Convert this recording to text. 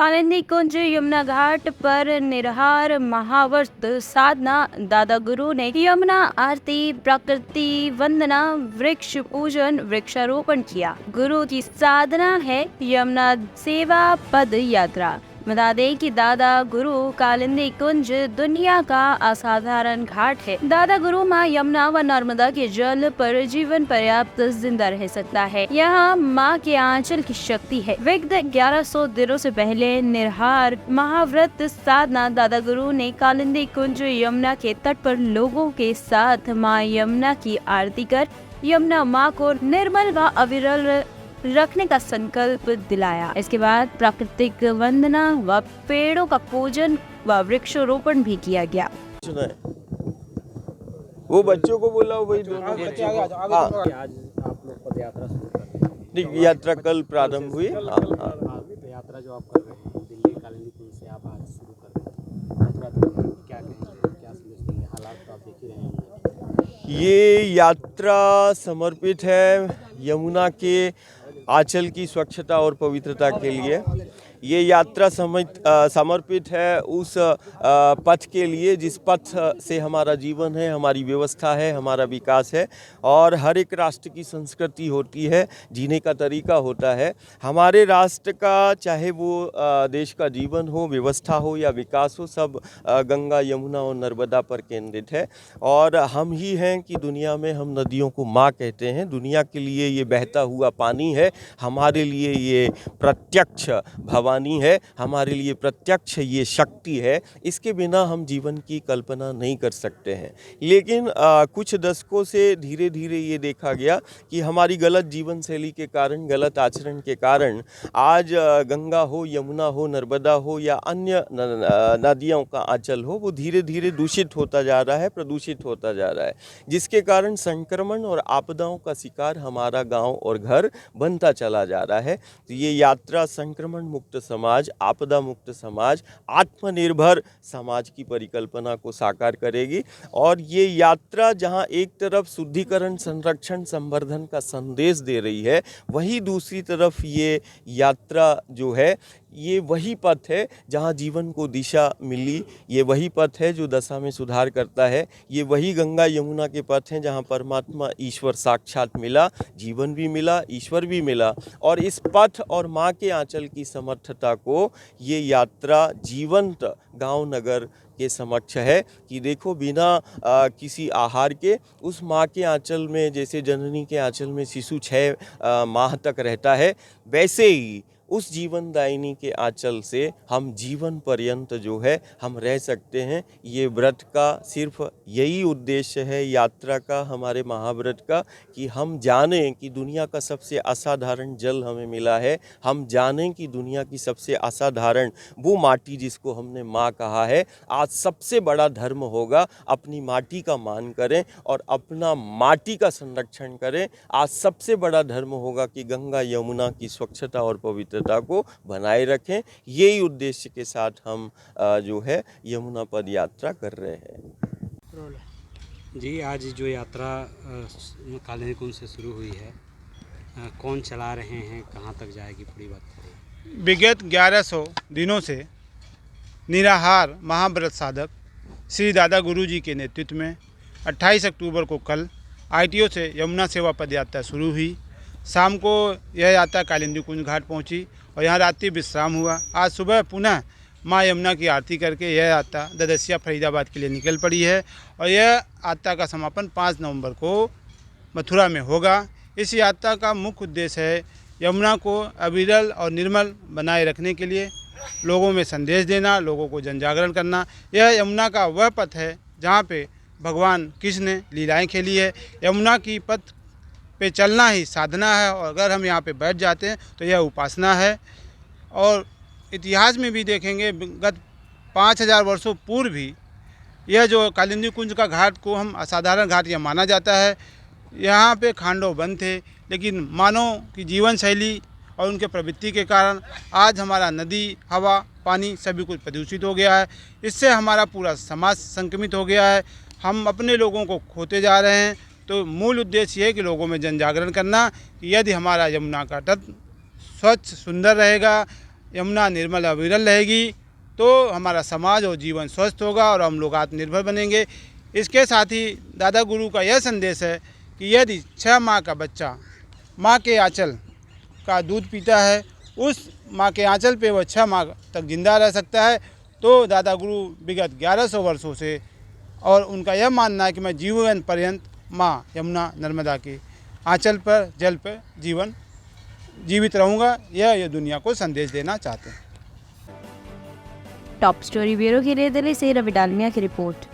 कालिंदी कुंज यमुना घाट पर निराहार महाव्रत साधना। दादा गुरु ने यमुना आरती, प्रकृति वंदना, वृक्ष पूजन, वृक्षारोपण किया। गुरु की साधना है यमुना सेवा पद यात्रा। बता दें कि दादा गुरु कालिंदी कुंज दुनिया का असाधारण घाट है। दादा गुरु माँ यमुना व नर्मदा के जल पर जीवन पर्याप्त जिंदा रह सकता है। यहाँ माँ के आंचल की शक्ति है। विगत 1100 दिनों से पहले निराहार महाव्रत साधना दादा गुरु ने कालिंदी कुंज यमुना के तट पर लोगों के साथ माँ यमुना की आरती कर यमुना माँ को निर्मल व अविरल रखने का संकल्प दिलाया। इसके बाद प्राकृतिक वंदना व पेड़ों का पूजन व वृक्षारोपण भी किया गया। वो बच्चों को बोला वही दोनों आज हाँ। आप लोग पद यात्रा शुरू कर रहे हैं। यात्रा कल प्रारंभ हुई। यात्रा जो आप कर रहे हैं दिल्ली कालिंदी कुंज से आप आज शुरू कर रहे हैं, क्या कहेंगे, क्या संदेश देंगे? हालात तो आप देख ही रहे हैं। ये यात्रा समर्पित है यमुना के आंचल की स्वच्छता और पवित्रता के लिए। ये यात्रा समर्पित है उस पथ के लिए जिस पथ से हमारा जीवन है, हमारी व्यवस्था है, हमारा विकास है। और हर एक राष्ट्र की संस्कृति होती है, जीने का तरीका होता है। हमारे राष्ट्र का चाहे वो देश का जीवन हो, व्यवस्था हो या विकास हो, सब गंगा, यमुना और नर्मदा पर केंद्रित है। और हम ही हैं कि दुनिया में हम नदियों को माँ कहते हैं। दुनिया के लिए ये बहता हुआ पानी है, हमारे लिए ये प्रत्यक्ष भवानी है, हमारे लिए प्रत्यक्ष ये शक्ति है। इसके बिना हम जीवन की कल्पना नहीं कर सकते हैं। लेकिन कुछ दशकों से धीरे धीरे ये देखा गया कि हमारी गलत जीवन शैली के कारण, गलत आचरण के कारण आज गंगा हो, यमुना हो, नर्मदा हो या अन्य नदियों का आंचल हो, वो धीरे धीरे दूषित होता जा रहा है, प्रदूषित होता जा रहा है, जिसके कारण संक्रमण और आपदाओं का शिकार हमारा गांव और घर बनता चला जा रहा है। तो ये यात्रा संक्रमण मुक्त समाज, आपदा मुक्त समाज, आत्मनिर्भर समाज की परिकल्पना को साकार करेगी। और ये यात्रा जहां एक तरफ शुद्धिकरण, संरक्षण, संवर्धन का संदेश दे रही है, वहीं दूसरी तरफ ये यात्रा जो है ये वही पथ है जहाँ जीवन को दिशा मिली। ये वही पथ है जो दशा में सुधार करता है। ये वही गंगा यमुना के पथ हैं जहाँ परमात्मा ईश्वर साक्षात मिला, जीवन भी मिला, ईश्वर भी मिला। और इस पथ और माँ के आंचल की समर्थता को ये यात्रा जीवंत गांव नगर के समक्ष है कि देखो बिना किसी आहार के उस माँ के आंचल में, जैसे जननी के आंचल में शिशु 6 माह तक रहता है, वैसे ही उस जीवनदायिनी के आंचल से हम जीवन पर्यंत जो है हम रह सकते हैं। ये व्रत का सिर्फ यही उद्देश्य है, यात्रा का, हमारे महाव्रत का, कि हम जानें कि दुनिया का सबसे असाधारण जल हमें मिला है। हम जानें कि दुनिया की सबसे असाधारण वो माटी जिसको हमने माँ कहा है, आज सबसे बड़ा धर्म होगा अपनी माटी का मान करें और अपना माटी का संरक्षण करें। आज सबसे बड़ा धर्म होगा कि गंगा यमुना की स्वच्छता और पवित्रता को बनाए रखें। यही उद्देश्य के साथ हम जो है यमुना पद यात्रा कर रहे हैं। जी, आज जो यात्रा कालिंदी कुंज से शुरू हुई है, कौन चला रहे हैं, कहाँ तक जाएगी, पूरी बात करें। विगत 1100 दिनों से निराहार महाव्रत साधक श्री दादा गुरु जी के नेतृत्व में 28 अक्टूबर को कल ITO से यमुना सेवा पद यात्रा शुरू हुई। शाम को यह यात्रा कालिंदी कुंज घाट पहुंची और यहाँ रात्रि विश्राम हुआ। आज सुबह पुनः माँ यमुना की आरती करके यह यात्रा ददसिया फरीदाबाद के लिए निकल पड़ी है और यह यात्रा का समापन 5 नवंबर को मथुरा में होगा। इस यात्रा का मुख्य उद्देश्य है यमुना को अविरल और निर्मल बनाए रखने के लिए लोगों में संदेश देना, लोगों को जन जागरण करना। यह यमुना का वह पथ है जहाँ पे भगवान कृष्ण ने लीलाएँ खेली है। यमुना की पथ पे चलना ही साधना है और अगर हम यहाँ पे बैठ जाते हैं तो यह उपासना है। और इतिहास में भी देखेंगे गत 5000 वर्षों पूर्व भी यह जो कालिंदी कुंज का घाट को हम असाधारण घाट यह माना जाता है। यहाँ पे खांडव बंद थे, लेकिन मानव की जीवन शैली और उनके प्रवृत्ति के कारण आज हमारा नदी, हवा, पानी सभी कुछ प्रदूषित हो गया है। इससे हमारा पूरा समाज संक्रमित हो गया है। हम अपने लोगों को खोते जा रहे हैं। तो मूल उद्देश्य ये है कि लोगों में जन जागरण करना कि यदि हमारा यमुना का तट स्वच्छ सुंदर रहेगा, यमुना निर्मल और विरल रहेगी तो हमारा समाज और जीवन स्वस्थ होगा और हम लोग आत्मनिर्भर बनेंगे। इसके साथ ही दादा गुरु का यह संदेश है कि यदि 6 माह का बच्चा माँ के आंचल का दूध पीता है, उस माँ के आंचल पे वह 6 माह तक जिंदा रह सकता है। तो दादा गुरु विगत 1100 वर्षों से और उनका यह मानना है कि मैं जीवन पर्यंत माँ यमुना नर्मदा के आंचल पर जल पर जीवित रहूँगा, यह दुनिया को संदेश देना चाहते हैं। टॉप स्टोरी ब्यूरो के लिए दिल्ली से रवि डालमिया की रिपोर्ट।